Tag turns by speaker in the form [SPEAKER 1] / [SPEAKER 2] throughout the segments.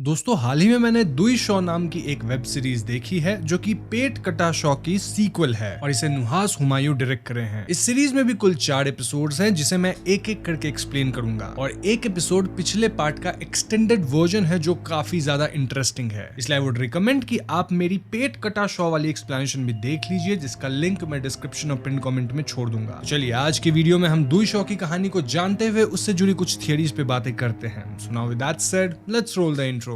[SPEAKER 1] दोस्तों हाल ही में मैंने दुई शॉ नाम की एक वेब सीरीज देखी है जो कि पेट कटा शॉ की सीक्वल है और इसे नुहास हुमायूं डायरेक्ट करे हैं। इस सीरीज में भी कुल 4 एपिसोड्स हैं जिसे मैं एक एक करके एक्सप्लेन करूंगा और एक एपिसोड पिछले पार्ट का एक्सटेंडेड वर्जन है जो काफी ज्यादा इंटरेस्टिंग है। इसलिए आई वुड रिकमेंड कि आप मेरी पेट कटा शॉ वाली एक्सप्लेनेशन भी देख लीजिए जिसका लिंक मैं डिस्क्रिप्शन और पिन कमेंट में छोड़ दूंगा। चलिए आज की वीडियो में हम दुई शॉ की कहानी को जानते हुए उससे जुड़ी कुछ थियरीज पे बातें करते हैं। So now with that said let's roll the intro.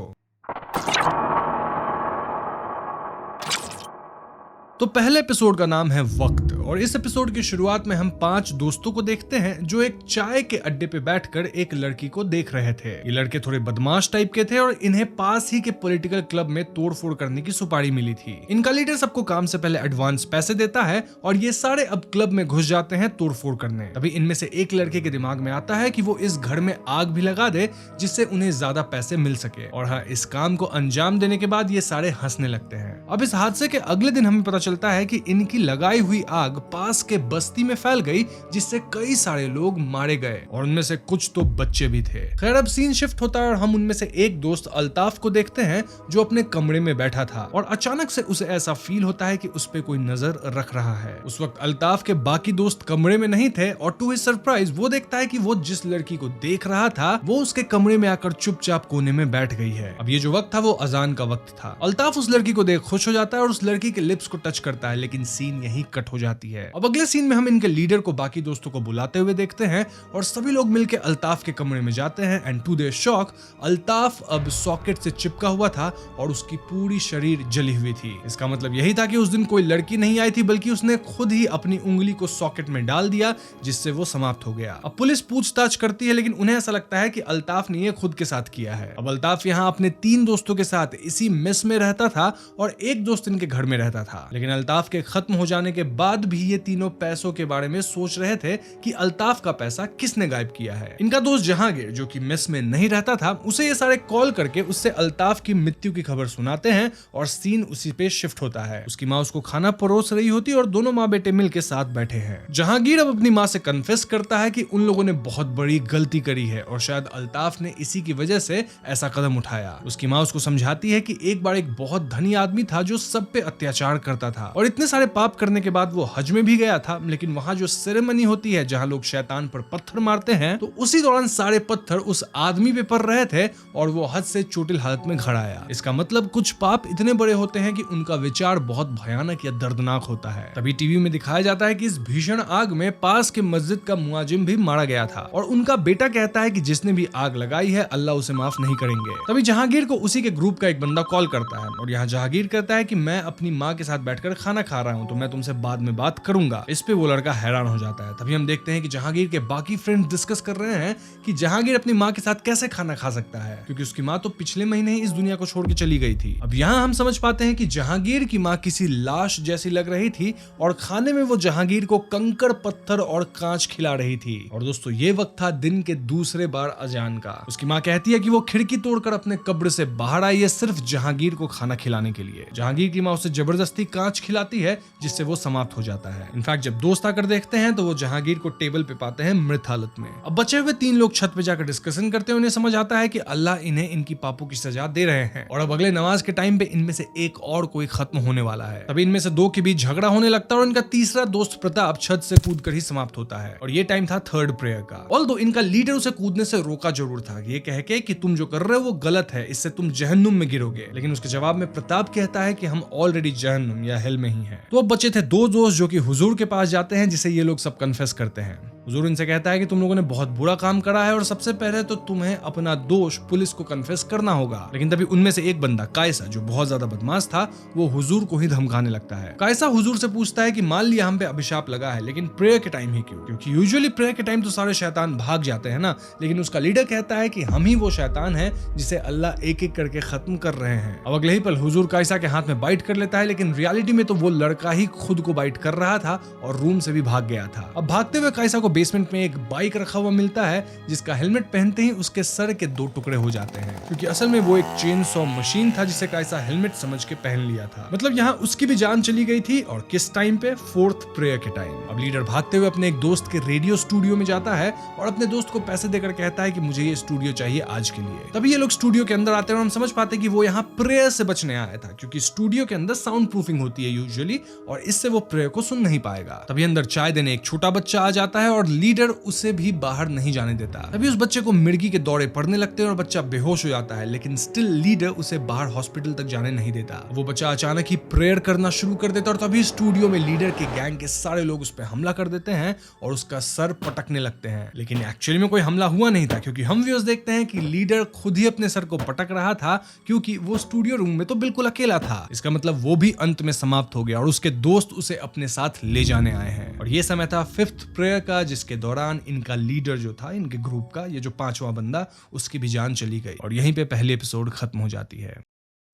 [SPEAKER 1] तो पहले एपिसोड का नाम है वक्त और इस एपिसोड की शुरुआत में हम 5 दोस्तों को देखते हैं जो एक चाय के अड्डे पे बैठकर एक लड़की को देख रहे थे। ये लड़के थोड़े बदमाश टाइप के थे और इन्हें पास ही के पॉलिटिकल क्लब में तोड़फोड़ करने की सुपारी मिली थी। इनका लीडर सबको काम से पहले एडवांस पैसे देता है और ये सारे अब क्लब में घुस जाते हैं तोड़फोड़ करने। तभी इनमें से एक लड़के के दिमाग में आता है कि वो इस घर में आग भी लगा दे जिससे उन्हें ज्यादा पैसे मिल सके और हाँ, इस काम को अंजाम देने के बाद ये सारे हंसने लगते हैं। अब इस हादसे के अगले दिन हमें पता चलता है कि इनकी लगाई हुई आग पास के बस्ती में फैल गई जिससे कई सारे लोग मारे गए और उनमें से कुछ तो बच्चे भी थे। खैर अब सीन शिफ्ट होता है और हम उनमें से एक दोस्त अल्ताफ को देखते हैं जो अपने कमरे में बैठा था और अचानक से उसे ऐसा फील होता है कि उस पे कोई नजर रख रहा है। उस वक्त अल्ताफ के बाकी दोस्त कमरे में नहीं थे और टू हिज सरप्राइज वो देखता है कि वो जिस लड़की को देख रहा था वो उसके कमरे में आकर चुपचाप कोने में बैठ गई है। अब ये जो वक्त था वो अजान का वक्त था। अल्ताफ उस लड़की को देख खुश हो जाता है और उस लड़की के लिप्स को टच करता है लेकिन सीन यहीं कट हो जाती है। अब अगले सीन में हम इनके लीडर को बाकी दोस्तों को बुलाते हुए देखते हैं और सभी लोग मिलकर अल्ताफ के कमरे में जाते हैं and to their shock Altaf अब सॉकेट से चिपका हुआ था और उसकी पूरी शरीर जली हुई थी। इसका मतलब यही था कि उस दिन कोई लड़की नहीं आई थी बल्कि उसने खुद ही अपनी उंगली को सॉकेट में डाल दिया जिससे वो समाप्त हो गया। अब पुलिस पूछताछ करती है लेकिन उन्हें ऐसा लगता है कि अल्ताफ ने ये खुद के साथ किया है। अब अल्ताफ यहाँ अपने 3 दोस्तों के साथ इसी मेस में रहता था और एक दोस्त इनके घर में रहता था। लेकिन अल्ताफ के खत्म हो जाने के बाद भी ये तीनों पैसों के बारे में सोच रहे थे कि अल्ताफ का पैसा किसने गायब किया है। इनका दोस्त जहांगीर जो कि मेस में नहीं रहता था उसे ये सारे कॉल करके उससे अल्ताफ की मृत्यु की खबर सुनाते हैं और सीन उसी पे शिफ्ट होता है। उसकी माँ उसको खाना परोस रही होती और दोनों माँ बेटे मिलके साथ बैठे हैं। जहांगीर अब अपनी माँ से कन्फेस करता है कि उन लोगों ने बहुत बड़ी गलती करी है और शायद अल्ताफ ने इसी की वजह से ऐसा कदम उठाया। उसकी माँ उसको समझाती है कि एक बार एक बहुत धनी आदमी था जो सब पे अत्याचार करता था और इतने सारे पाप करने के बाद वो हज में भी गया था लेकिन वहां जो सेरेमनी होती है जहां लोग शैतान पर पत्थर मारते हैं तो उसी दौरान सारे पत्थर उस आदमी पे पड़ रहे थे और वो हद से चोटिल हालत में घर आया। इसका मतलब कुछ पाप इतने बड़े होते हैं कि उनका विचार बहुत भयानक या दर्दनाक होता है। तभी टीवी में दिखाया जाता है कि इस भीषण आग में पास के मस्जिद का मुआजिम भी मारा गया था और उनका बेटा कहता है कि जिसने भी आग लगाई है अल्लाह उसे माफ नहीं करेंगे। तभी जहांगीर को उसी के ग्रुप का एक बंदा कॉल करता है और यहाँ जहांगीर कहता है कि मैं अपनी माँ के साथ बैठकर खाना खा रहा हूँ तो मैं तुमसे बाद में बात करूंगा। इस पे वो लड़का हैरान हो जाता है। तभी हम देखते हैं कि जहांगीर के बाकी फ्रेंड्स डिस्कस कर रहे हैं कि जहांगीर अपनी माँ के साथ कैसे खाना खा सकता है क्योंकि उसकी माँ तो पिछले महीने ही इस दुनिया को छोड़ के चली गई थी। अब यहाँ हम समझ पाते हैं कि जहांगीर की माँ किसी लाश जैसी लग रही थी और खाने में वो जहांगीर को कंकड़ पत्थर और कांच खिला रही थी। और दोस्तों ये वक्त था दिन के दूसरे बार अजान का। उसकी माँ कहती है कि वो खिड़की तोड़कर अपने कब्र से बाहर आई है सिर्फ जहांगीर को खाना खिलाने के लिए। जहांगीर की माँ उसे जबरदस्ती कांच खिलाती है जिससे वो समाप्त हो जाता है। इनफैक्ट जब दोस्त आकर देखते हैं तो वो जहांगीर को टेबल पे पाते हैं मृत हालत में। अब बचे हुए 3 लोग छत पे जाकर डिस्कशन करते हैं। उन्हें समझ आता है कि अल्लाह इन्हें इनकी पापों की सजा दे रहे हैं और अब अगले नमाज के टाइम पे इनमें से एक और कोई खत्म होने वाला है। तभी इनमें से 2 के बीच झगड़ा होने लगता है और इनका तीसरा दोस्त प्रताप छत से कूद कर ही समाप्त होता है और ये टाइम था थर्ड प्रेयर का। ऑल्दो इनका लीडर उसे कूदने से रोका जरूर था ये कह के कि तुम जो कर रहे हो वो गलत है, इससे तुम जहन्नुम में गिरोगे। लेकिन उसके जवाब में प्रताप कहता है कि हम ऑलरेडी जहन्नुम या हेल में ही हैं। तो अब बचे थे 2 दोस्त जो कि हुजूर के पास जाते हैं जिसे ये लोग सब कन्फेस करते हैं। हुजूर इनसे कहता है कि तुम लोगों ने बहुत बुरा काम करा है और सबसे पहले तो तुम्हें अपना दोष पुलिस को कन्फेस करना होगा। लेकिन तभी उनमें से एक बंदा कायसा जो बहुत ज्यादा बदमाश था वो हुजूर को ही धमकाने लगता है। कायसा हुजूर से पूछता है कि मान लिया हम पे अभिशाप लगा है लेकिन प्रेयर के टाइम ही क्यों? क्योंकि यूजुअली प्रेयर के टाइम तो सारे शैतान भाग जाते हैं ना। लेकिन उसका लीडर कहता है कि हम ही वो शैतान है जिसे अल्लाह एक एक करके खत्म कर रहे हैं। अब अगले ही पल हुजूर कायसा के हाथ में बाइट कर लेता है लेकिन रियलिटी में तो वो लड़का ही खुद को बाइट कर रहा था और रूम से भी भाग गया था। अब भागते हुए कायसा को बेसमेंट में एक बाइक रखा हुआ मिलता है जिसका हेलमेट पहनते ही उसके सर के 2 टुकड़े हो जाते हैं, क्योंकि असल में वो एक चेन सॉ मशीन था जिसे का ऐसा हेलमेट समझ के पहन लिया था। मतलब यहाँ उसकी भी जान चली गई थी, और किस टाइम पे? 4th प्रेयर के टाइम। अब लीडर भागते हुए अपने एक दोस्त के रेडियो स्टूडियो में जाता है और अपने दोस्त को पैसे देकर कहता है कि मुझे ये स्टूडियो चाहिए आज के लिए। तभी ये लोग स्टूडियो के अंदर आते हैं और हम समझ पाते हैं कि वो यहाँ प्रेयर से बचने आया था, क्योंकि स्टूडियो के अंदर साउंड प्रूफिंग होती है यूजुअली, और इससे वो प्रेयर को सुन नहीं पाएगा। तभी अंदर चाय देने एक छोटा बच्चा आ जाता है और लीडर उसे भी बाहर नहीं जाने देता। तभी उस बच्चे को मिर्गी के दौरे पड़ने लगते हैं और बच्चा बेहोश हो जाता है, लेकिन स्टिल लीडर उसे बाहर हॉस्पिटल तक जाने नहीं देता। वो बच्चा अचानक ही प्रेयर करना शुरू कर देता है और तभी स्टूडियो में लीडर के गैंग के सारे लोग उस पर हमला कर देते हैं और उसका सर पटकने लगते हैं। लेकिन एक्चुअली में कोई हमला हुआ नहीं था, क्योंकि हम व्यूअर्स देखते हैं कि लीडर खुद ही अपने सर को पटक रहा था, क्योंकि वो स्टूडियो रूम में तो बिल्कुल अकेला था। इसका मतलब वो भी अंत में समाप्त हो गया और उसके दोस्त उसे अपने साथ ले जाने आए हैं। और ये समय था 5th प्रेयर का, जिसके दौरान इनका लीडर जो था इनके ग्रुप का, ये जो 5वां बंदा, उसकी भी जान चली गई और यहीं पे पहली एपिसोड खत्म हो जाती है।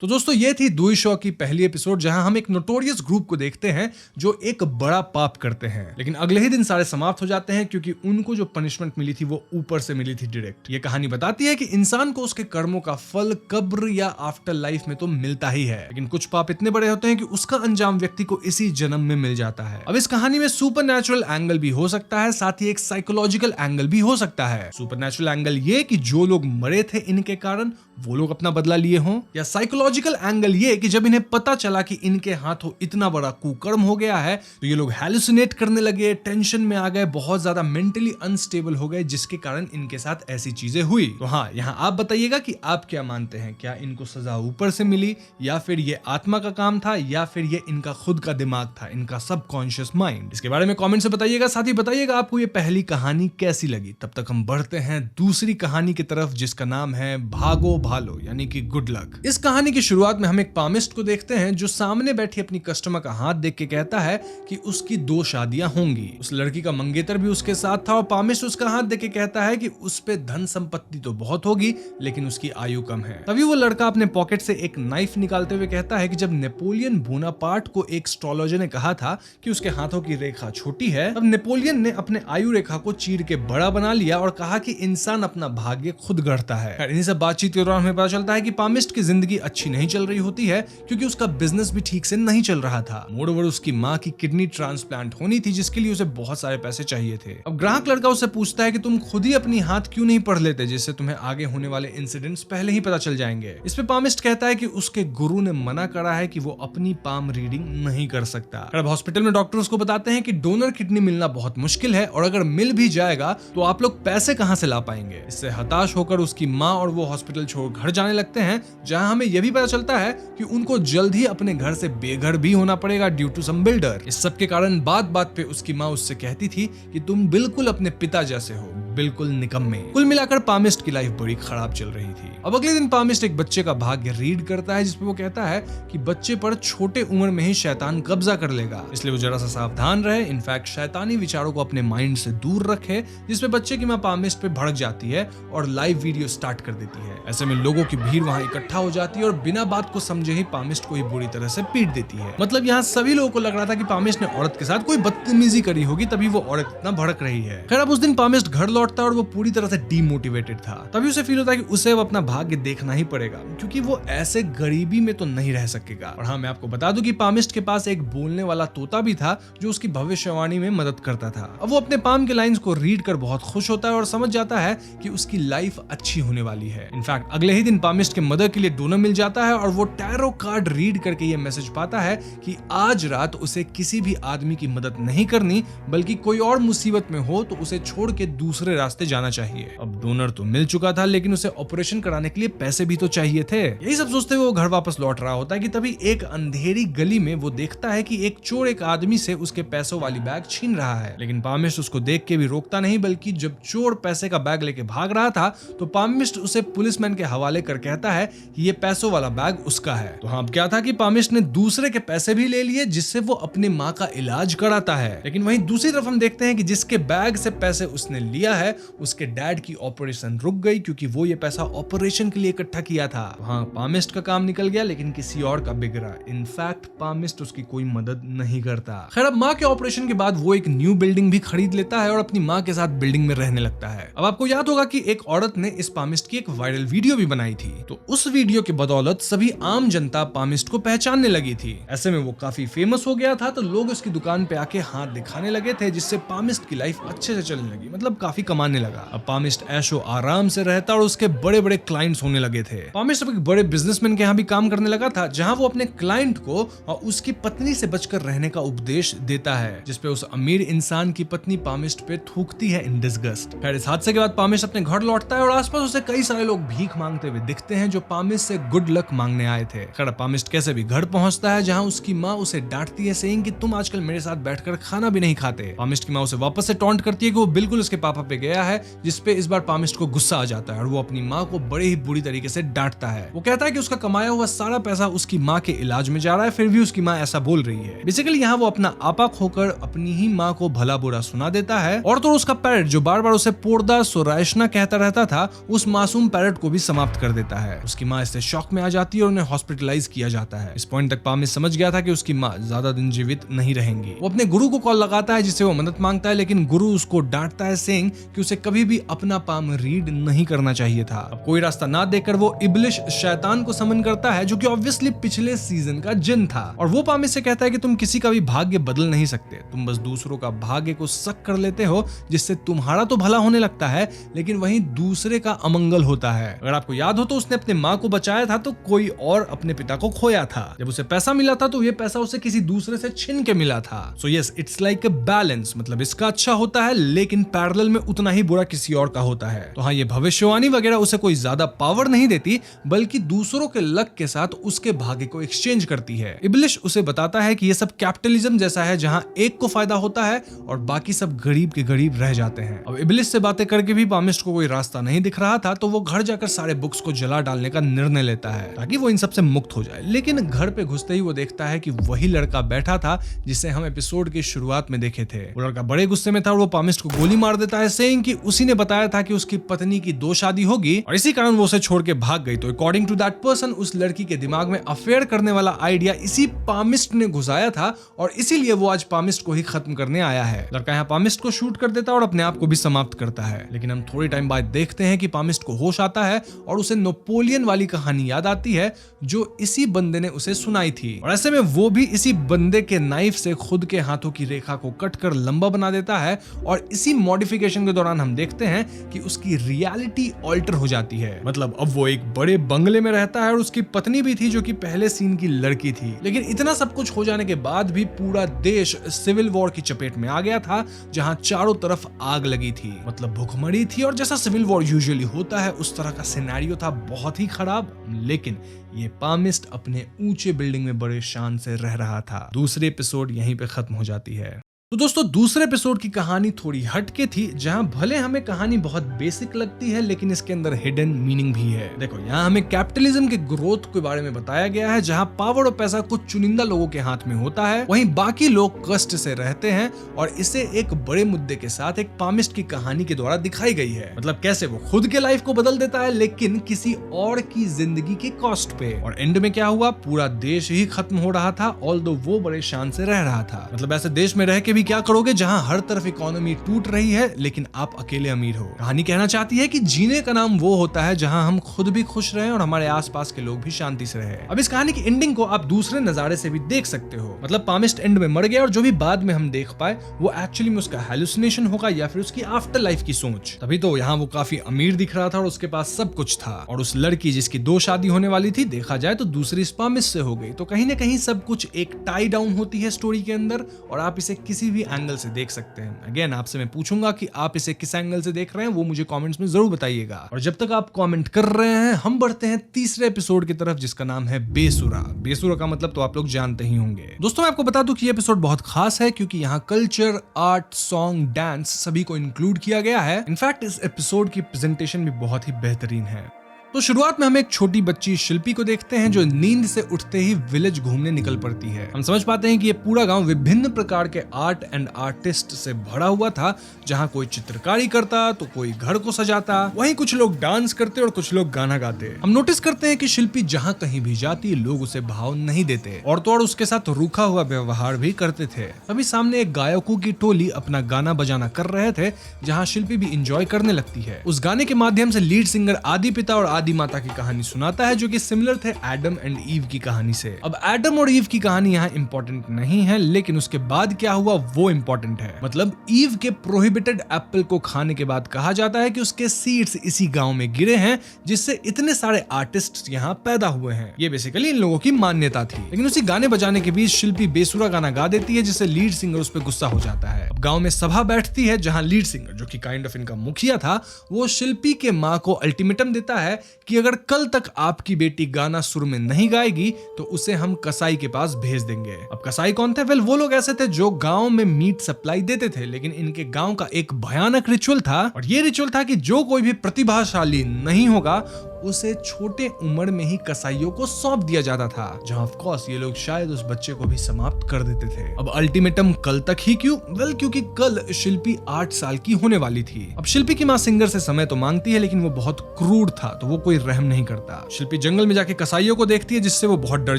[SPEAKER 1] तो दोस्तों ये थी दुई शो की पहली एपिसोड, जहां हम एक नोटोरियस ग्रुप को देखते हैं जो एक बड़ा पाप करते हैं, लेकिन अगले ही दिन सारे समाप्त हो जाते हैं, क्योंकि उनको जो पनिशमेंट मिली थी वो ऊपर से मिली थी डायरेक्ट। ये कहानी बताती है कि इंसान को उसके कर्मों का फल कब्र या आफ्टर लाइफ में तो मिलता ही है, लेकिन कुछ पाप इतने बड़े होते हैं कि उसका अंजाम व्यक्ति को इसी जन्म में मिल जाता है। अब इस कहानी में सुपरनैचुरल एंगल भी हो सकता है, साथ ही एक साइकोलॉजिकल एंगल भी हो सकता है। सुपरनैचुरल एंगल ये कि जो लोग मरे थे इनके कारण वो लोग अपना बदला लिए हों, या साइकोलॉजिकल एंगल ये कि जब इन्हें पता चला कि इनके हाथों इतना बड़ा कुकर्म हो गया है तो ये लोग हैलुसिनेट करने लगे, टेंशन में आ गए, बहुत ज्यादा मेंटली अनस्टेबल हो गए, जिसके कारण इनके साथ ऐसी चीजें हुई। तो हाँ, यहाँ आप बताइएगा कि आप क्या मानते हैं, क्या इनको सजा ऊपर से मिली, या फिर ये आत्मा का काम था, या फिर ये इनका खुद का दिमाग था, इनका सबकॉन्शियस माइंड? इसके बारे में कमेंट से बताइएगा। साथ ही बताइएगा आपको ये पहली कहानी कैसी लगी। तब तक हम बढ़ते हैं दूसरी कहानी की तरफ, जिसका नाम है भागो भालो, यानी कि गुड लक। इस कहानी की शुरुआत में हम एक पामिस्ट को देखते हैं जो सामने बैठी अपनी कस्टमर का हाथ देख के कहता है कि उसकी 2 शादियां होंगी। उस लड़की का मंगेतर भी उसके साथ था और पामिस्ट उसका हाथ देख के कहता है कि उस पे धन संपत्ति तो बहुत होगी, लेकिन उसकी आयु कम है। तभी वो लड़का अपने पॉकेट से एक नाइफ निकालते हुए कहता है कि जब नेपोलियन बोनापार्ट को एक एस्ट्रोलॉजर ने कहा था कि उसके हाथों की रेखा छोटी है, तब नेपोलियन ने अपने आयु रेखा को चीर के बड़ा बना लिया और कहा कि इंसान अपना भाग्य खुद गढ़ता है। इन्हीं सब बातचीत के दौरान हमें पता चलता है कि पामिस्ट की जिंदगी अच्छी नहीं चल रही होती है, क्योंकि उसका बिजनेस भी ठीक से नहीं चल रहा था। मोरओवर उसकी माँ की किडनी ट्रांसप्लांट होनी थी, जिसके लिए उसे बहुत सारे पैसे चाहिए थे। अब ग्राहक लड़का उससे पूछता है कि तुम खुद ही अपनी हाथ क्यों नहीं पढ़ लेते, जिससे तुम्हें आगे होने वाले इंसिडेंट्स पहले ही पता चल जाएंगे। इस पे पामिस्ट कहता है कि उसके गुरु ने मना करा है कि वो अपनी पाम रीडिंग नहीं कर सकता। अब हॉस्पिटल में डॉक्टर उसको बताते हैं कि डोनर किडनी मिलना बहुत मुश्किल है, और अगर मिल भी जाएगा तो आप लोग पैसे कहां से ला पाएंगे। इससे हताश होकर उसकी माँ और वो हॉस्पिटल छोड़ घर जाने लगते हैं, जहां हमें यह भी पता चलता है कि उनको जल्द ही अपने घर से बेघर भी होना पड़ेगा ड्यू टू सम बिल्डर। इस सब के कारण बात बात पे उसकी माँ उससे कहती थी कि तुम बिल्कुल अपने पिता जैसे हो, बिल्कुल निकम्मे। कुल मिलाकर पामिस्ट की लाइफ बड़ी खराब चल रही थी। अब अगले दिन पामिस्ट एक बच्चे का भाग्य रीड करता है, जिसपे वो कहता है कि बच्चे पर छोटे उम्र में ही शैतान कब्जा कर लेगा, इसलिए वो जरा सा सावधान रहे, इनफैक्ट शैतानी विचारों को अपने माइंड से दूर रखे। जिसपे बच्चे की माँ पामिस्ट पे भड़क जाती है और लाइव वीडियो स्टार्ट कर देती है। ऐसे में लोगों की भीड़ वहां इकट्ठा हो जाती है और बिना बात को समझे ही पामिस्ट को ही बुरी तरह से पीट देती है। मतलब यहाँ सभी लोगों को लग रहा था कि पामिस्ट ने औरत के साथ कोई बदतमीजी करी होगी, तभी वो औरत इतना भड़क रही है। खैर अब उस दिन पामिस्ट घर लौटता है और वो पूरी तरह से डीमोटिवेटेड था। तभी उसे फील होता है कि उसे अब अपना भाग्य देखना ही पड़ेगा, क्योंकि वो ऐसे गरीबी में तो नहीं रह सकेगा। और हाँ, मैं आपको बता दूं कि पामिस्ट के पास एक बोलने वाला तोता भी था जो उसकी भविष्यवाणी में मदद करता था। अब वो अपने पाम के लाइंस को रीड कर बहुत खुश होता है और समझ जाता है कि उसकी लाइफ अच्छी होने वाली है। इनफैक्ट अगले ही दिन पामिस्ट के मदर के लिए डोनर मिल जाता है और वो टैरो कार्ड रीड करके ये मैसेज पाता है कि आज रात उसे किसी भी आदमी की मदद नहीं करनी, बल्कि कोई और मुसीबत में हो तो उसे छोड़ के दूसरे रास्ते जाना चाहिए। अब डोनर तो मिल चुका था, लेकिन उसे ऑपरेशन कराने के लिए पैसे भी तो चाहिए थे। यही सब सोचते हुए वो घर वापस लौट रहा होता है कि तभी एक अंधेरी गली में वो देखता है कि एक चोर एक आदमी से उसके पैसों वाली बैग छीन रहा है। लेकिन पामिस्ट उसको देख के भी रोकता नहीं, बल्कि जब चोर पैसे का बैग लेके भाग रहा था तो पामिस्ट उसे पुलिसमैन के हवाले कर कहता है कि ये पैसों वाला बैग उसका है। तो हाँ, अब क्या था कि पामिस्ट ने दूसरे के पैसे भी ले लिए, जिससे वो अपनी माँ का इलाज कराता है। लेकिन वहीं दूसरी तरफ हम देखते हैं कि जिसके बैग से पैसे उसने लिया है है उसके डैड की ऑपरेशन रुक गई क्योंकि वो ये पैसा ऑपरेशन के लिए इकट्ठा किया था। हाँ, पामिस्ट का काम निकल गया लेकिन किसी और का बिगड़ा। इनफैक्ट पामिस्ट उसकी कोई मदद नहीं करता। खैर, अब माँ के ऑपरेशन के बाद वो एक न्यू बिल्डिंग भी खरीद लेता है और अपनी माँ के साथ बिल्डिंग में रहने लगता है। अब आपको याद होगा कि एक औरत ने इस पामिस्ट की एक वायरल वीडियो भी बनाई थी, तो उस वीडियो की बदौलत सभी आम जनता पामिस्ट को पहचानने लगी थी। ऐसे में वो काफी फेमस हो गया था, तो लोग उसकी दुकान पे आके हाथ दिखाने लगे थे, जिससे पामिस्ट की लाइफ अच्छे से चलने लगी, मतलब काफी कमाने लगा। अब पामिस्ट ऐशो आराम से रहता और उसके बड़े बड़े क्लाइंट्स होने लगे थे। पामिस्ट अब एक बड़े बिजनेसमैन के यहाँ भी काम करने लगा था, जहाँ वो अपने क्लाइंट को और उसकी पत्नी से बचकर रहने का उपदेश देता है, जिसपे उस अमीर इंसान की पत्नी पामिस्ट पे थूकती है इन डिस्गस्ट। खैर, इस हादसे के बाद पामिस्ट अपने घर लौटता है और आसपास उसे कई सारे लोग भीख मांगते हुए दिखते हैं जो पामिस्ट से गुड लक मांगने आए थे। खैर, पामिस्ट कैसे भी घर पहुंचता है, जहाँ उसकी माँ उसे डांटती है, सेइंग कि तुम आजकल मेरे साथ बैठकर खाना भी नहीं खाते। पामिस्ट की माँ उसे वापस से टॉन्ट करती है कि वो बिल्कुल उसके पापा पे गया है, जिसपे इस बार पामिस्ट को गुस्सा आ जाता है और वो अपनी माँ को बड़े ही बुरी तरीके से डांटता है। वो कहता है कि उसका कमाया हुआ सारा पैसा उसकी माँ के इलाज में जा रहा है, फिर भी उसकी माँ ऐसा बोल रही है। बेसिकली यहाँ वो अपना आपा खोकर अपनी ही माँ को भला बुरा सुना देता है, और तो उसका पैरट जो बार बार उसे पोर्दा सोरायशना कहता रहता था, उस मासूम पैरट को भी समाप्त कर देता है। उसकी माँ इससे शॉक में आ जाती है और उन्हें हॉस्पिटलाइज किया जाता है। इस पॉइंट तक पामिस्ट समझ गया था कि उसकी माँ ज्यादा दिन जीवित नहीं रहेंगी। वो अपने गुरु को कॉल लगाता है, जिससे वो मदद मांगता है, लेकिन गुरु उसको डांटता है, सेइंग कि उसे कभी भी अपना पाम रीड नहीं करना चाहिए था। अब कोई रास्ता ना देखकर वो इब्लिश शैतान को समन करता है, जो कि ऑब्वियसली पिछले सीजन का जिन था, और वो पामिस्ट से कहता है कि तुम किसी का भी भाग्य बदल नहीं सकते, तुम बस दूसरों का भाग्य को सक कर लेते हो, जिससे तुम्हारा तो भला होने लगता है लेकिन वहीं दूसरे का अमंगल होता है। अगर आपको याद हो तो उसने अपने माँ को बचाया था तो कोई और अपने पिता को खोया था। जब उसे पैसा मिला था तो ये पैसा उसे किसी दूसरे से छीन के मिला था। So yes, it's like a balance, मतलब इसका अच्छा होता है लेकिन पैरेलल में उतना ही बुरा किसी और का होता है। तो हाँ, ये भविष्यवाणी वगैरह उसे कोई ज्यादा पावर नहीं देती, बल्कि दूसरों के लक के साथ उसके भाग्य को एक्सचेंज करती है। इब्लिश उसे बताता है कि ये सब कैपिटलिज्म जैसा है, जहां एक को फायदा होता है और बाकी सब गरीब के गरीब रह जाते हैं। अब इब्लिश से बातें करके भी पामिस्ट को कोई रास्ता नहीं दिख रहा था, तो वो घर जाकर सारे बुक्स को जला डालने का निर्णय लेता है ताकि वो इन सब से मुक्त हो जाए। लेकिन घर पे घुसते ही वो देखता है कि वही लड़का बैठा था जिसे हम एपिसोड की शुरुआत में देखे थे। वो लड़का बड़े गुस्से में था और वो पामिस्ट को गोली मार देता है, सेइंग कि उसी ने बताया था कि उसकी पत्नी की 2 शादी होगी और इसी कारण वो उसे छोड़ के भाग गई। तो अकॉर्डिंग टू दैट पर्सन, उस लड़की के दिमाग में अफेयर करने वाला आइडिया इसी पामिस्ट ने घुसाया था और इसीलिए वो आज पामिस्ट को ही खत्म करने आया है। लड़का यहाँ पामिस्ट को शूट कर देता है और अपने आप को भी समाप्त करता है। लेकिन हम थोड़ी टाइम बाद देखते हैं कि पामिस्ट को होश आता है और उसे नेपोलियन वाली कहानी याद आती है जो इसी बंदे ने उसे सुनाई थी, और ऐसे में वो भी इसी बंदे के नाइफ से खुद के हाथों की रेखा को कट कर लंबा बना देता है। और इसी मॉडिफिकेशन के दौरान हम देखते हैं कि उसकी रियलिटी ऑल्टर हो जाती है। मतलब अब वो एक बड़े बंगले में रहता है और उसकी पत्नी भी थी जो कि पहले सीन की लड़की थी। लेकिन इतना सब कुछ हो जाने के बाद भी पूरा देश सिविल वॉर की चपेट में आ गया था, जहां चारों तरफ आग लगी थी, मतलब भुखमरी थी, और जैसा सिविल वॉर यूजुअली होता है उस तरह का सिनेरियो था, बहुत ही खराब। लेकिन ये पामिस्ट अपने ऊंचे बिल्डिंग में बड़े शान से रह रहा था। दूसरी एपिसोड यहीं पे खत्म हो जाती है। तो दोस्तों, दूसरे एपिसोड की कहानी थोड़ी हटके थी, जहां भले हमें कहानी बहुत बेसिक लगती है लेकिन इसके अंदर हिडन मीनिंग भी है। देखो, यहाँ हमें कैपिटलिज्म के ग्रोथ के बारे में बताया गया है, जहां पावर और पैसा कुछ चुनिंदा लोगों के हाथ में होता है, वहीं बाकी लोग कष्ट से रहते हैं, और इसे एक बड़े मुद्दे के साथ एक पामिस्ट की कहानी के द्वारा दिखाई गई है। मतलब कैसे वो खुद के लाइफ को बदल देता है लेकिन किसी और की जिंदगी के कॉस्ट पे। और एंड में क्या हुआ, पूरा देश ही खत्म हो रहा था, ऑल्दो वो बड़े शान से रह रहा था। मतलब ऐसे देश में रह के भी क्या करोगे जहां हर तरफ इकोनॉमी टूट रही है लेकिन आप अकेले अमीर हो। कहानी कहना चाहती है कि जीने का नाम वो होता है जहां हम खुद भी खुश रहें और हमारे आसपास के लोग भी शांति से रहें। अब इस कहानी की एंडिंग को आप दूसरे नजारे से भी देख सकते हो। मतलब पामिस्ट एंड में मर गया और जो भी बाद में हम देख पाए वो एक्चुअली में उसका हेलुसिनेशन होगा या फिर उसकी आफ्टर लाइफ की सोच। तभी तो यहाँ वो काफी अमीर दिख रहा था और उसके पास सब कुछ था, और उस लड़की जिसकी 2 शादी होने वाली थी, देखा जाए तो दूसरी पामिस्ट से हो गई। तो कहीं ना कहीं सब कुछ एक टाई डाउन होती है स्टोरी के अंदर, और आप इसे किसी भी एंगल से देख सकते हैं। अगेन आपसे मैं पूछूंगा कि आप इसे किस एंगल से देख रहे हैं, वो मुझे कमेंट्स में जरूर बताइएगा। और जब तक आप कमेंट कर रहे हैं, हम बढ़ते हैं तीसरे एपिसोड की तरफ, जिसका नाम है बेसुरा। बेसुरा का मतलब तो आप लोग जानते ही होंगे। दोस्तों, मैं आपको बता दूं कि ये एपिसोड बहुत खास है क्योंकि यहाँ कल्चर, आर्ट, सॉन्ग, डांस सभी को इंक्लूड किया गया है। इनफैक्ट इस एपिसोड की प्रेजेंटेशन भी बहुत ही बेहतरीन है। तो शुरुआत में हम एक छोटी बच्ची शिल्पी को देखते हैं जो नींद से उठते ही विलेज घूमने निकल पड़ती है। हम समझ पाते हैं कि ये पूरा गांव विभिन्न प्रकार के आर्ट एंड आर्टिस्ट से भरा हुआ था, जहां कोई चित्रकारी करता तो कोई घर को सजाता, वहीं कुछ लोग डांस करते और कुछ लोग गाना गाते। हम नोटिस करते हैं कि शिल्पी जहां कहीं भी जाती लोग उसे भाव नहीं देते और तो और उसके साथ रूखा हुआ व्यवहार भी करते थे। अभी सामने एक गायकों की टोली अपना गाना बजाना कर रहे थे, जहां शिल्पी भी इंजॉय करने लगती है। उस गाने के माध्यम से लीड सिंगर आदि पिता और आदि माता की कहानी सुनाता है, जो कि सिमिलर थे एडम एंड ईव की कहानी से। अब एडम और ईव की कहानी यहाँ इंपॉर्टेंट नहीं है, लेकिन उसके बाद क्या हुआ वो इंपॉर्टेंट है। मतलब ईव के प्रोहिबिटेड एप्पल को खाने के बाद कहा जाता है कि उसके सीड्स इसी गांव में गिरे हैं, जिससे इतने सारे आर्टिस्ट यहाँ पैदा हुए हैं। ये बेसिकली इन लोगों की मान्यता थी। लेकिन उसी गाने बजाने के बीच शिल्पी बेसुरा गाना गा देती है, जिससे लीड सिंगर उस पर गुस्सा हो जाता है। अब गांव में सभा बैठती है, जहां लीड सिंगर, जो कि काइंड ऑफ इनका मुखिया था, वो शिल्पी के माँ को अल्टीमेटम देता है कि अगर कल तक आपकी बेटी गाना सुर में नहीं गाएगी तो उसे हम कसाई के पास भेज देंगे। अब कसाई कौन थे? वेल, वो लोग ऐसे थे जो गांव में मीट सप्लाई देते थे, लेकिन इनके गांव का एक भयानक रिचुअल था, और ये रिचुअल था कि जो कोई भी प्रतिभाशाली नहीं होगा उसे छोटे उम्र में ही कसाईयों को सौंप दिया जाता था, जहां ऑफ कोर्स ये लोग शायद उस बच्चे को भी समाप्त कर देते थे। अब अल्टीमेटम कल तक ही क्यों? वेल, क्योंकि कल शिल्पी 8 साल की होने वाली थी। अब शिल्पी की माँ सिंगर से समय तो मांगती है, लेकिन वो बहुत क्रूर था, तो वो कोई रहम नहीं करता। शिल्पी जंगल में जाके कसाईयों को देखती है, जिससे वो बहुत डर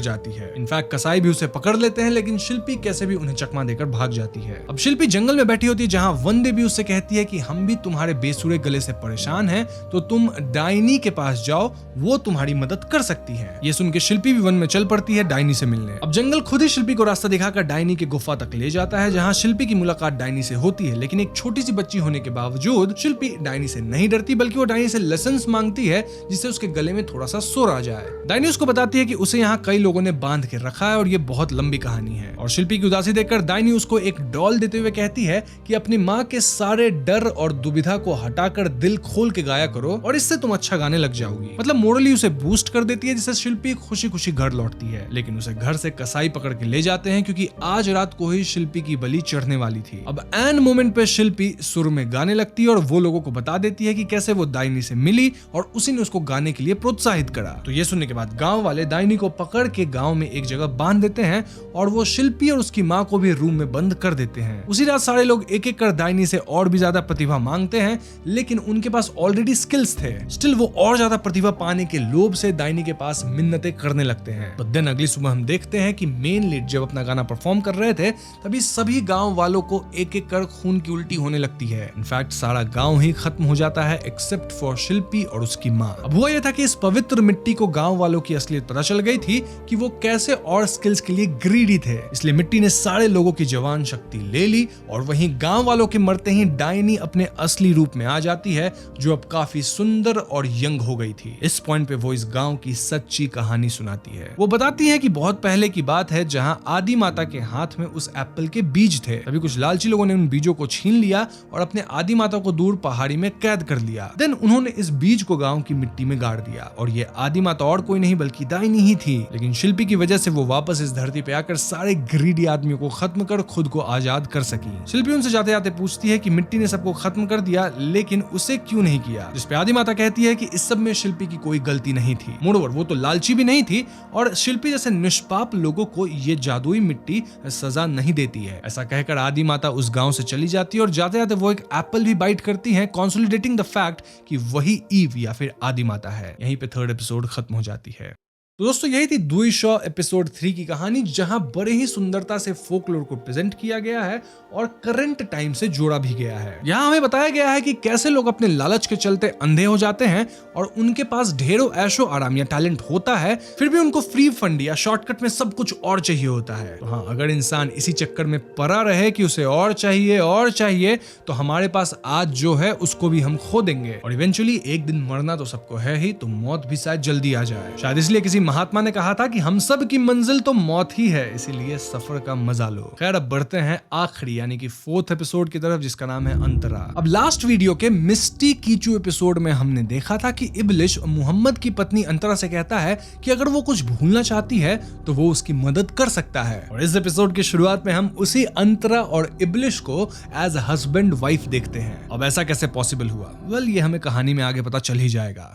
[SPEAKER 1] जाती है। इनफैक्ट कसाई भी उसे पकड़ लेते हैं, लेकिन शिल्पी कैसे भी उन्हें चकमा देकर भाग जाती है। अब शिल्पी जंगल में बैठी होती है, जहां वंदे भी उससे कहती है कि हम भी तुम्हारे बेसुरे गले से परेशान हैं, तो तुम डायनी के पास जाओ, वो तुम्हारी मदद कर सकती है। ये सुन के शिल्पी भी वन में चल पड़ती है डायनी से मिलने। अब जंगल खुद ही शिल्पी को रास्ता दिखाकर डायनी की गुफा तक ले जाता है, जहां शिल्पी की मुलाकात डायनी से होती है। लेकिन एक छोटी सी बच्ची होने के बावजूद शिल्पी डायनी से नहीं डरती, बल्कि वो डायनी से लेसन्स मांगती है, जिससे उसके गले में थोड़ा सा सुर आ जाए। डायनी उसको बताती है कि उसे यहाँ कई लोगों ने बांध के रखा है और ये बहुत लंबी कहानी है। और शिल्पी की उदासी देखकर डायनी उसको एक डॉल देते हुए कहती है कि अपनी माँ के सारे डर और दुविधा को हटाकर दिल खोल के गाया करो, और इससे तुम अच्छा गाने लग जाओगी। मतलब मोरली उसे बूस्ट कर देती है, जिससे शिल्पी खुशी खुशी घर लौटती है। लेकिन उसे घर से कसाई पकड़ के ले जाते हैं, क्योंकि आज रात को ही शिल्पी की बलि चढ़ने वाली थी। अब एन मोमेंट पे शिल्पी सुर में गाने लगती है और वो लोगों को बता देती है कि कैसे वो दाइनी से मिली और उसी ने उसको गाने के लिए प्रोत्साहित करा। तो ये सुनने के बाद गांव वाले दाइनी को पकड़ के गांव में एक जगह बांध देते हैं और वो शिल्पी और उसकी माँ को भी रूम में बंद कर देते हैं। उसी रात सारे लोग एक एक कर दाइनी से और भी ज्यादा प्रतिभा मांगते हैं, लेकिन उनके पास ऑलरेडी स्किल्स थे। स्टिल वो और ज्यादा प्रतिभा पाने के लोभ से दाइनी के पास मिन्नतें करने लगते हैं। तो दिन अगली सुबह हम देखते हैं कि मेन लीड जब अपना गाना परफॉर्म कर रहे थे, तभी सभी गांव वालों को एक एक कर खून की उल्टी होने लगती है। इनफैक्ट सारा गांव ही खत्म हो जाता है एक्सेप्ट फॉर शिल्पी और उसकी माँ। अब हुआ यह था कि इस पवित्र मिट्टी को गांव वालों की असलियत पता चल गई थी कि वो कैसे और स्किल्स के लिए ग्रीडी थे, इसलिए मिट्टी ने सारे लोगों की जवान शक्ति ले ली और वहीं गांव वालों के मरते ही डायनी अपने असली रूप में आ जाती है, जो अब काफी सुंदर और यंग हो गई थी। इस पॉइंट पे वो इस गांव की सच्ची कहानी सुनाती है। वो बताती है कि बहुत पहले की बात है, जहां आदि माता के हाथ में उस एप्पल के बीज थे। तभी कुछ लालची लोगों ने उन बीजों को छीन लिया और अपने आदि माता को दूर पहाड़ी में कैद कर लिया। देन उन्होंने इस बीज को गांव की मिट्टी में गाड़ दिया और ये आदि माता और कोई नहीं बल्कि दाइनी ही थी। लेकिन शिल्पी की वजह से वो वापस इस धरती पे आकर सारे ग्रीडी आदमियों को खत्म कर खुद को आजाद कर सकी। शिल्पी उनसे जाते जाते पूछती है कि मिट्टी ने सबको खत्म कर दिया, लेकिन उसे क्यों नहीं किया? जिसपे आदि माता कहती है कि इस सब में शिल्पी की कोई गलती नहीं थी। मोreover वो तो लालची भी नहीं थी और शिल्पी जैसे निष्पाप लोगों को ये जादुई मिट्टी सजा नहीं देती है। ऐसा कहकर आदि माता उस गांव से चली जाती है और जाते जाते वो एक एप्पल भी बाइट करती है, कंसोलिडेटिंग द फैक्ट कि वही ईव या फिर आदि माता है। यहीं पे 3rd एपिसोड खत्म हो जाती है। तो दोस्तों यही थी दुई शॉ एपिसोड 3 की कहानी, जहां बड़े ही सुंदरता से फोकलोर को प्रेजेंट किया गया है और करंट टाइम से जोड़ा भी गया है। यहाँ हमें बताया गया है कि कैसे लोग अपने लालच के चलते अंधे हो जाते हैं और उनके पास ढेरों ऐशो आराम या टैलेंट होता है, फिर भी उनको फ्री फंड या शॉर्टकट में सब कुछ और चाहिए होता है। तो हाँ, अगर इंसान इसी चक्कर में पड़ा रहे कि उसे और चाहिए, तो हमारे पास आज जो है उसको भी हम खो देंगे और इवेंचुअली एक दिन मरना तो सबको है ही, तो मौत भी शायद जल्दी आ जाए। शायद इसलिए किसी महात्मा ने कहा था कि हम सब की मंजिल तो मौत ही है, इसीलिए सफर का मजा लो। खैर, अब बढ़ते हैं आखिरी यानी कि 4th एपिसोड की तरफ, जिसका नाम है अंतरा। अब लास्ट वीडियो के मिस्टी कीचू एपिसोड में हमने देखा था कि इब्लिश मोहम्मद की पत्नी अंतरा से कहता है कि अगर वो कुछ भूलना चाहती है तो वो उसकी मदद कर सकता है। और इस एपिसोड की शुरुआत में हम उसी अंतरा और इब्लिश को एज हस्बैंड वाइफ देखते हैं। अब ऐसा कैसे पॉसिबल हुआ? वेल, ये हमें कहानी में आगे पता चल ही जाएगा।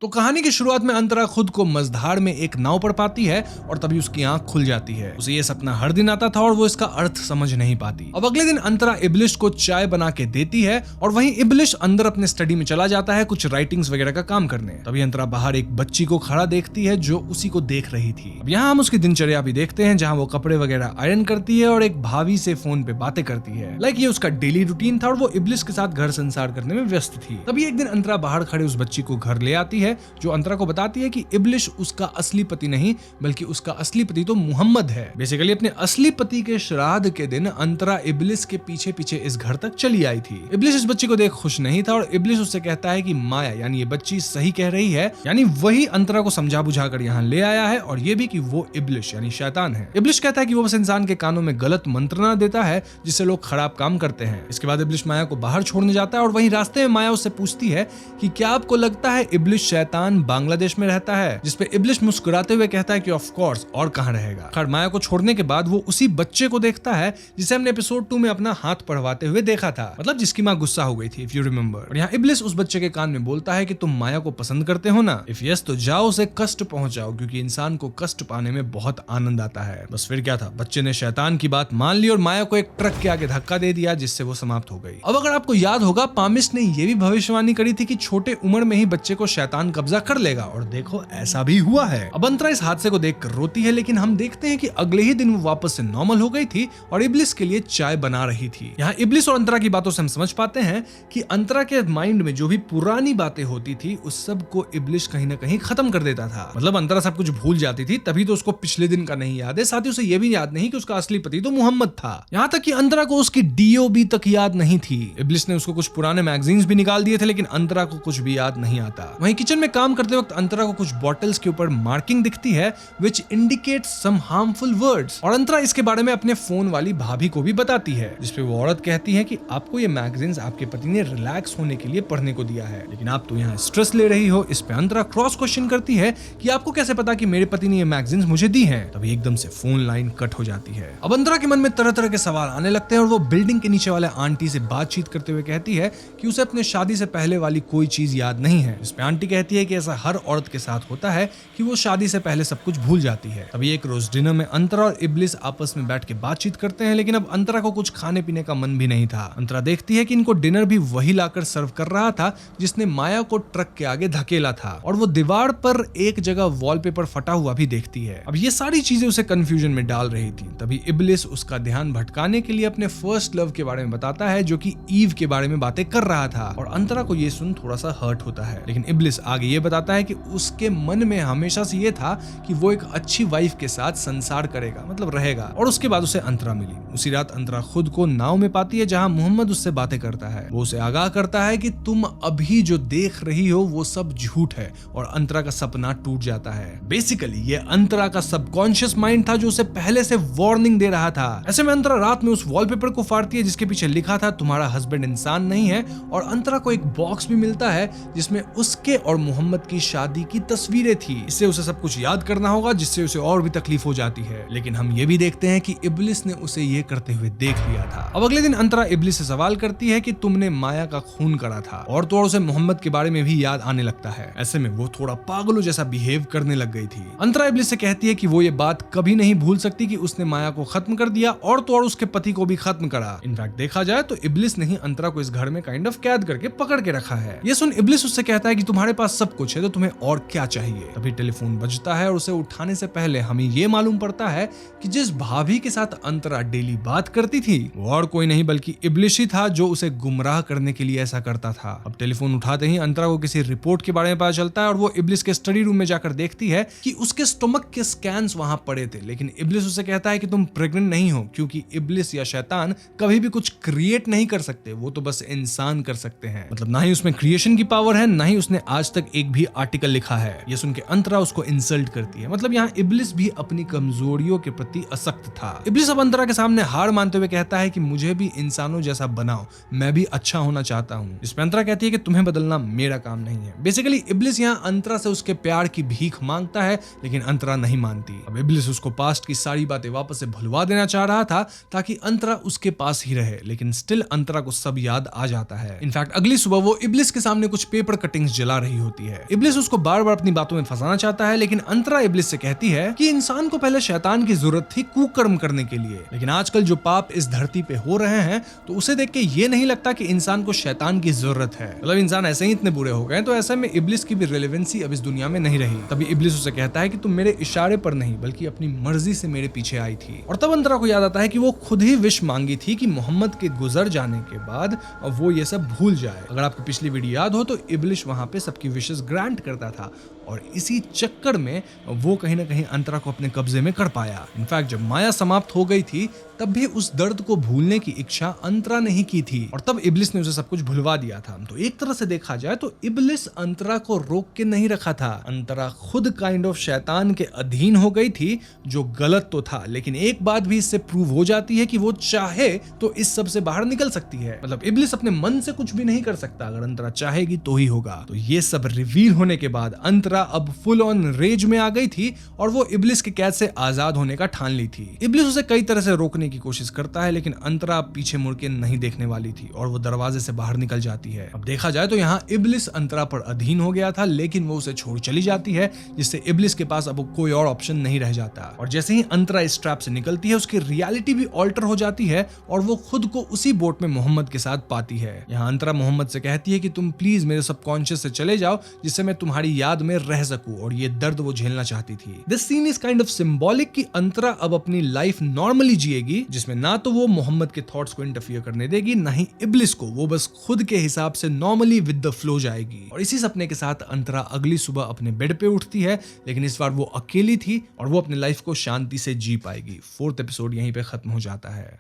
[SPEAKER 1] तो कहानी की शुरुआत में अंतरा खुद को मझधार में एक नाव पर पाती है और तभी उसकी आंख खुल जाती है। उसे ये सपना हर दिन आता था और वो इसका अर्थ समझ नहीं पाती। अब अगले दिन अंतरा इब्लिश को चाय बना के देती है और वहीं इब्लिश अंदर अपने स्टडी में चला जाता है कुछ राइटिंग्स वगैरह का काम करने। तभी अंतरा बाहर एक बच्ची को खड़ा देखती है जो उसी को देख रही थी। अब यहाँ हम उसकी दिनचर्या भी देखते हैं जहाँ वो कपड़े वगैरह आयरन करती है और एक भाभी से फोन पे बातें करती है। लाइक ये उसका डेली रूटीन था और वो इब्लिश के साथ घर संसार करने में व्यस्त थी। तभी एक दिन अंतरा बाहर खड़े उस बच्ची को घर ले आती है जो अंतरा को बताती है कि इब्लिश उसका असली पति नहीं बल्कि उसका असली पति तो मोहम्मद है। बेसिकली अपने असली पति के श्राद्ध के दिन अंतरा इब्लिश के पीछे पीछे इस घर तक चली आई थी। इब्लिश इस बच्ची को देख खुश नहीं था और इब्लिश उससे कहता है कि माया यानी ये बच्ची सही कह रही है, यानी वही अंतरा को समझा बुझा कर यहाँ ले आया है और ये भी कि वो इब्लिश यानी शैतान है। इब्लिश कहता है कि वो बस इंसान के कानों में गलत मंत्रणा देता है जिससे लोग खराब काम करते हैं। इसके बाद इब्लिश माया को बाहर छोड़ने जाता है और वहीं रास्ते में माया उससे पूछती है कि क्या आपको लगता है इब्लिश शैतान बांग्लादेश में रहता है, जिसपे इब्लिश मुस्कुराते हुए कहता है कि ऑफ कोर्स और कहां रहेगा। खैर माया को छोड़ने के बाद वो उसी बच्चे को देखता है जिसे हमने एपिसोड 2 में अपना हाथ पढ़वाते हुए देखा था, मतलब जिसकी माँ गुस्सा हो गई थी इफ यू रिमेंबर। और यहाँ इब्लिश उस बच्चे के कान में बोलता है कि तुम माया को पसंद करते हो ना, इफ यस तो जाओ उसे कष्ट पहुंचाओ क्योंकि इंसान को कष्ट पाने में बहुत आनंद आता है। बस फिर क्या था, बच्चे ने शैतान की बात मान ली और माया को एक ट्रक के आगे धक्का दे दिया जिससे वो समाप्त हो गई। अब अगर आपको याद होगा पामिश ने ये भी भविष्यवाणी करी थी कि छोटे उम्र में ही बच्चे को शैतान कब्जा कर लेगा और देखो ऐसा भी हुआ है। अब अंतरा इस हादसे को देखकर रोती है लेकिन हम देखते हैं कि अगले ही दिन वो वापस से नॉर्मल हो गई थी और इब्लिश के लिए चाय बना रही थी। यहाँ इब्लिश और अंतरा की बातों से हम समझ पाते हैं कि अंतरा के माइंड में जो भी पुरानी बातें होती थी उस सब को इब्लिश कहीं ना कहीं खत्म कर देता था। मतलब अंतरा सब कुछ भूल जाती थी, तभी तो उसको पिछले दिन का नहीं याद है, साथ ही उसे ये भी याद नहीं कि उसका असली पति तो मोहम्मद था। यहाँ तक कि अंतरा को उसकी डीओबी तक याद नहीं थी। इब्लिश ने उसको कुछ पुराने मैगजीन्स भी निकाल दिए थे लेकिन अंतरा को कुछ भी याद नहीं आता। वहीं किचन में काम करते वक्त अंतरा को कुछ बॉटल्स के ऊपर मार्किंग दिखती है which indicates some harmful words और अंतरा इसके बारे में अपने फोन वाली भाभी को भी बताती है, जिसपे वो औरत कहती है कि आपको ये मैगजीन्स आपके पति ने रिलैक्स होने के लिए पढ़ने को दिया है लेकिन आप तो यहाँ स्ट्रेस ले रही हो। इस पे अंतरा क्रॉस क्वेश्चन करती है कि आपको कैसे पता कि मेरे पति ने ये मैगजीन्स मुझे दी हैं। तभी एकदम से फोन लाइन कट हो जाती है। अब अंतरा के मन में तरह तरह के सवाल आने लगते हैं और वो बिल्डिंग के नीचे वाले आंटी से बातचीत करते हुए कहती है कि उसे अपने शादी से पहले वाली कोई चीज याद नहीं है। इस पे आंटी कहती है कि ऐसा हर औरत के साथ होता है कि वो शादी से पहले सब कुछ भूल जाती है। अभी एक रोज डिनर में अंतरा और इब्लिश आपस में बैठ के बातचीत करते हैं लेकिन अब अंतरा को कुछ खाने पीने का मन भी नहीं था। अंतरा देखती है कि इनको डिनर भी वही लाकर सर्व कर रहा था जिसने माया को ट्रक के आगे धकेला था और वो दीवार पर एक जगह वॉलपेपर फटा हुआ भी देखती है। अब ये सारी चीजें उसे कंफ्यूजन में डाल रही थी। तभी इब्लिश उसका ध्यान भटकाने के लिए अपने फर्स्ट लव के बारे में बताता है जो कि ईव के बारे में बातें कर रहा था और अंतरा को ये सुन थोड़ा सा हर्ट होता है। लेकिन इब्लिश आगे ये बताता है कि उसके मन में हमेशा से ये था कि वो एक अच्छी वाइफ के साथ संसार करेगा, मतलब रहेगा। और उसके बाद उसे अंतरा मिली। उसी रात अंतरा खुद को नाव में पाती है जहां मोहम्मद उससे बातें करता है। वो उसे आगाह करता है कि तुम अभी जो देख रही हो वो सब झूठ है और अंतरा का सपना टूट जाता है। बेसिकली ये अंतरा का सबकॉन्शियस माइंड था जो उसे पहले से वार्निंग दे रहा था। ऐसे में अंतरा रात में उस वॉलपेपर को फाड़ती है जिसके पीछे लिखा था तुम्हारा हस्बैंड इंसान नहीं है और अंतरा को एक बॉक्स भी मिलता है जिसमें उसके और मोहम्मद की शादी की तस्वीरें थी। इससे उसे सब कुछ याद करना होगा जिससे उसे और भी तकलीफ हो जाती है। लेकिन हम ये भी देखते हैं कि इब्लिश ने उसे ये करते हुए देख लिया था। अब अगले दिन अंतरा इब्लिश से सवाल करती है कि तुमने माया का खून करा था और तो और उसे मोहम्मद के बारे में भी याद आने लगता है। ऐसे में वो थोड़ा पागलों जैसा बिहेव करने लग गई थी। अंतरा इब्लिश से कहती है कि वो ये बात कभी नहीं भूल सकती कि उसने माया को खत्म कर दिया और तो और उसके पति को भी खत्म करा। इनफैक्ट देखा जाए तो इब्लिश ने ही अंतरा को इस घर में काइंड ऑफ कैद करके पकड़ के रखा है। ये सुन इब्लिश उससे कहता है कि तुम्हारे पास सब कुछ है तो तुम्हें और क्या चाहिए। तभी टेलीफोन बजता है और उसे उठाने से पहले हमें ये मालूम पड़ता है कि जिस भाभी के साथ अंतरा डेली बात करती थी वो और कोई नहीं बल्कि इब्लिश ही था जो उसे गुमराह करने के लिए ऐसा करता था। अब टेलीफोन उठाते ही अंतरा को किसी रिपोर्ट के बारे में पता चलता है और वो इब्लिश के स्टडी रूम में जाकर देखती है कि उसके स्टमक के स्कैन्स वहां पड़े थे। लेकिन इब्लिश उसे कहता है कि तुम प्रेग्नेंट नहीं हो क्योंकि इब्लिश या शैतान कभी भी कुछ क्रिएट नहीं कर सकते, वो तो बस इंसान कर सकते हैं। मतलब ना ही उसमें क्रिएशन की पावर है ना ही उसने आज तक एक भी आर्टिकल लिखा है। ये सुन के अंतरा उसको इंसल्ट करती है। मतलब यहाँ इब्लिश भी अपनी कमजोरियों के प्रति असक्त था। इब्लिश अब अंतरा के सामने हार मानते हुए कहता है कि मुझे भी इंसानों जैसा बनाओ, मैं भी अच्छा होना चाहता हूँ। इसमें अंतरा कहती है कि तुम्हें बदलना मेरा काम नहीं है। बेसिकली इब्लिश यहाँ अंतरा से उसके प्यार की भीख मांगता है लेकिन अंतरा नहीं मानती। अब इब्लिश उसको पास्ट की सारी बातें वापस से भुलवा देना चाह रहा था ताकि अंतरा उसके पास ही रहे, लेकिन स्टिल अंतरा को सब याद आ जाता है। इनफैक्ट अगली सुबह वो इब्लिश के सामने कुछ पेपर कटिंग्स जला रही होती होती है। इब्लिस उसको बार बार अपनी बातों में फंसाना चाहता है, लेकिन अंतरा इब्लिस से कहती है कि इंसान को पहले शैतान की जरूरत थी कुकर्म करने के लिए, लेकिन आजकल जो पाप इस धरती पे हो रहे हैं तो उसे देख के ये नहीं लगता कि इंसान को शैतान की जरूरत है। मतलब इंसान ऐसे ही इतने बुरे हो गए, तो ऐसे में इब्लिस की भी रेलेवेंसी अब इस दुनिया में नहीं रही। तभी इब्लिस उसे कहता है कि तुम मेरे इशारे पर नहीं बल्कि अपनी मर्जी से मेरे पीछे आई थी। और तब अंतरा को याद आता है कि वो खुद ही विश मांगी थी कि मोहम्मद के गुजर जाने के बाद वो ये सब भूल जाए। अगर आपको पिछली वीडियो याद हो तो इब्लिस वहां पे सबकी विशेस ग्रांट करता था और इसी चक्कर में वो कहीं ना कहीं अंतरा को अपने कब्जे में कर पाया। इनफैक्ट जब माया समाप्त हो गई थी तब भी उस दर्द को भूलने की इच्छा अंतरा नहीं की थी और तब इब्लिस ने उसे सब कुछ भुलवा दिया था। तो एक तरह से देखा जाए तो इब्लिस अंतरा को रोक के नहीं रखा था, अंतरा खुद काइंड ऑफ शैतान के अधीन हो गई थी, जो गलत तो था, लेकिन एक बात भी इससे प्रूव हो जाती है कि वो चाहे तो इस सब से बाहर निकल सकती है। मतलब इब्लिस अपने मन से कुछ भी नहीं कर सकता, अगर अंतरा चाहेगी तो ही होगा। तो ये सब रिवील होने के बाद अंतरा अब फुल ऑन रेज में आ गई थी और वो इब्लिस के कैद से आजाद होने का ठान ली थी। इब्लिस उसे कई तरह से रोकने की कोशिश करता है, लेकिन अंतरा पीछे मुड़ के नहीं देखने वाली थी और वो दरवाजे से बाहर निकल जाती है। अब देखा जाए तो यहाँ इब्लिस अंतरा पर अधीन हो गया था, लेकिन वो उसे छोड़ चली जाती है, जिससे इब्लिस के पास अब कोई और ऑप्शन नहीं रह जाता। और जैसे ही अंतरा इस ट्रैप से निकलती है उसकी रियलिटी भी ऑल्टर हो जाती है और वो खुद को उसी बोट में मोहम्मद के साथ पाती है। यहाँ अंतरा मोहम्मद से कहती है कि तुम प्लीज मेरे सबकॉन्शियस से चले जाओ जिससे मैं तुम्हारी याद में रह सकूं, और ये दर्द वो झेलना चाहती थी। This scene is kind of symbolic कि अंतरा अब अपनी लाइफ नॉर्मली जिएगी, जिसमें ना तो वो मोहम्मद के थॉट्स को इंटरफियर करने देगी, ना ही इब्लिस को। वो बस खुद के हिसाब से नॉर्मली विद द फ्लो जाएगी। और इसी सपने के साथ अंतरा अगली सुबह अपने बेड पे उठती है, लेकिन इस बार वो अकेली थी और वो अपनी लाइफ को शांति से जी पाएगी। 4th एपिसोड यहीं पे खत्म हो जाता है।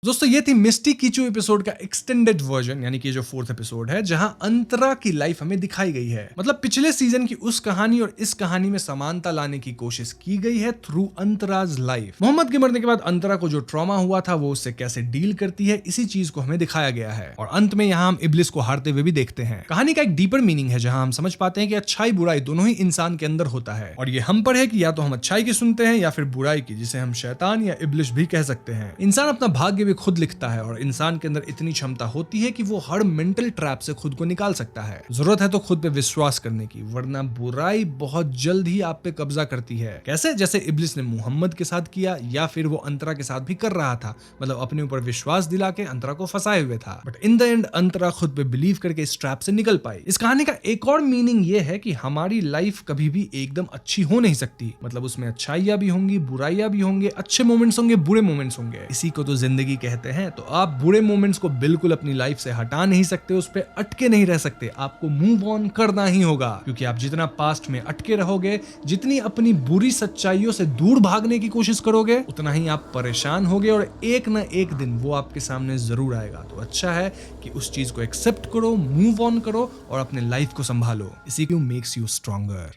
[SPEAKER 1] दोस्तों ये थी मिस्टी कीचू एपिसोड का एक्सटेंडेड वर्जन, यानी कि जो 4th एपिसोड है जहां अंतरा की लाइफ हमें दिखाई गई है। मतलब पिछले सीजन की उस कहानी और इस कहानी में समानता लाने की कोशिश की गई है थ्रू अंतराज लाइफ। मोहम्मद के मरने के बाद अंतरा को जो ट्रॉमा हुआ था वो उससे कैसे डील करती है, इसी चीज को हमें दिखाया गया है। और अंत में यहाँ हम इब्लिस को हारते हुए भी देखते हैं। कहानी का एक डीपर मीनिंग है जहां हम समझ पाते हैं कि अच्छाई बुराई दोनों ही इंसान के अंदर होता है, और ये हम पर है कि या तो हम अच्छाई की सुनते हैं या फिर बुराई की, जिसे हम शैतान या इब्लिस भी कह सकते हैं। इंसान अपना भाग्य भी खुद लिखता है और इंसान के अंदर इतनी क्षमता होती है कि वो हर मेंटल ट्रैप से खुद को निकाल सकता है। जरूरत है तो खुद पे विश्वास करने की, वरना बुराई बहुत जल्द ही आप पे कब्जा करती है। कैसे? जैसे इब्लिस ने मोहम्मद के साथ किया या फिर वो अंतरा के साथ भी कर रहा था। मतलब अपने ऊपर विश्वास दिला के अंतरा को फंसाए हुए था, बट इन द एंड अंतरा खुद पे बिलीव करके इस ट्रैप से निकल पाई। इस कहानी का एक और मीनिंग ये है कि हमारी लाइफ कभी भी एकदम अच्छी हो नहीं सकती। मतलब उसमें अच्छाइयां भी होंगी, बुराइयां भी होंगे, अच्छे मोमेंट्स होंगे, बुरे मोमेंट्स होंगे। इसी को तो जिंदगी कहते हैं। तो आप बुरे मोमेंट्स को बिल्कुल अपनी लाइफ से हटा नहीं सकते, उस पे अटके नहीं रह सकते। आपको मूव ऑन करना ही होगा, क्योंकि आप जितना पास्ट में अटके रहोगे, जितनी अपनी बुरी सच्चाइयों से दूर भागने की कोशिश करोगे, उतना ही आप परेशान होगे और एक ना एक दिन वो आपके सामने जरूर आएगा। तो अच्छा है कि उस चीज को एक्सेप्ट करो, मूव ऑन करो और अपने लाइफ को संभालो। इसी क्यों मेक्स यू स्ट्रॉन्गर।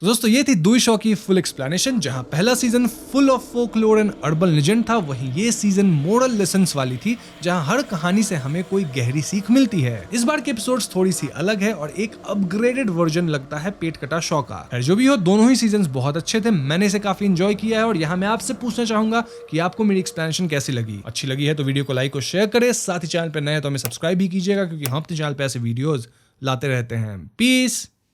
[SPEAKER 1] तो दोस्तों ये थी दुई शो की फुल एक्सप्लेनेशन, जहां पहला season full of folklore and urban legend था, वहीं ये सीजन मोरल लेसन्स वाली थी, जहां हर कहानी से हमें कोई गहरी सीख मिलती है। इस बार के एपिसोड्स थोड़ी सी अलग है और एक अपग्रेडेड वर्जन लगता है पेट कटा शो का। जो भी हो, दोनों ही सीजन बहुत अच्छे थे, मैंने इसे काफी एंजॉय किया है। और यहाँ मैं आपसे पूछना चाहूंगा कि आपको मेरी एक्सप्लेनेशन कैसी लगी। अच्छी लगी है तो वीडियो को लाइक और शेयर करें, साथ ही चैनल पर नए हैं तो हमें सब्सक्राइब भी कीजिएगा, क्योंकि हम अपने चैनल पर ऐसे वीडियोज लाते रहते हैं। पीस।